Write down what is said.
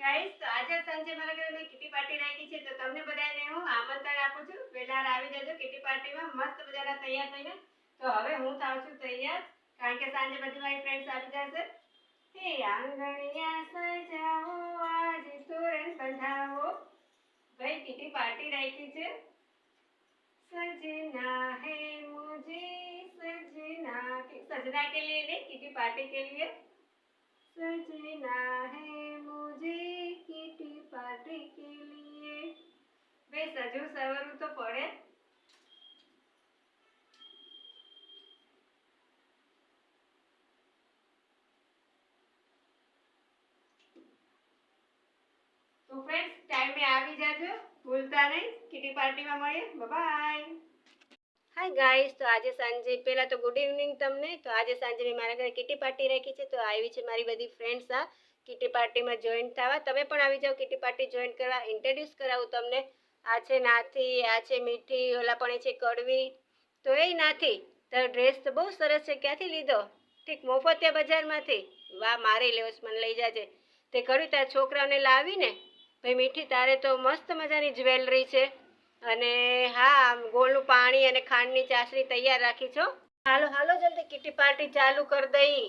Guys, તો આજે સાંજે મારા ઘરે મેં કિટી પાર્ટી રાખી છે, તો તમને બધાને હું આમંત્રણ આપું છું. વહેલા આવી જજો કિટી પાર્ટીમાં મસ્ત મજાના તૈયાર થઈને. તો હવે હું થાઉં છું તૈયાર, કારણ કે સાંજે બધી મારી ફ્રેન્ડ્સ આવી જશે. હે આંગણિયા સજાવો, આજ તોરણ બંધાવો. ભાઈ કિટી પાર્ટી રાખી છે. सजना है मुझे सजना के लिए नहीं, किटी पार्टी के लिए. सजना है मुझे किटी पार्टी के लिए. भाई सजू सवरવું તો પડે. તો ફ્રેન્ડ્સ, ટાઈમે આવી જાજો, ભૂલતા નહીં. કિટી પાર્ટીમાં મળીએ. બાય. હાય ગાઈસ, તો આજે સાંજે પહેલાં તો ગુડ ઇવનિંગ તમને. તો આજે સાંજે મેં મારા ઘરે કિટી પાર્ટી રાખી છે, તો આવી છે મારી બધી ફ્રેન્ડ્સ આ કિટી પાર્ટીમાં જોઈન થવા. તમે પણ આવી જાઓ કિટી પાર્ટી જોઈન કરવા. ઇન્ટ્રોડ્યુસ કરાવું તમને. આ છે નાથી, આ છે મીઠી, ઓલા પણ છે કડવી. તો એ નાથી, તારો ડ્રેસ તો બહુ સરસ છે, ક્યાંથી લીધો? ઠીક, મોફતિયા બજારમાંથી. વાહ, મારે લેવો છે, મને લઈ જાજે. તે કડવી તારા છોકરાઓને લાવીને. ભાઈ મીઠી, તારે તો મસ્ત મજાની જ્વેલરી છે. અને હા, ગોળનું પાણી અને ખાંડની ચાસણી તૈયાર રાખી છો. હાલો હાલો, જલ્દી કિટી પાર્ટી ચાલુ કરી દઈ.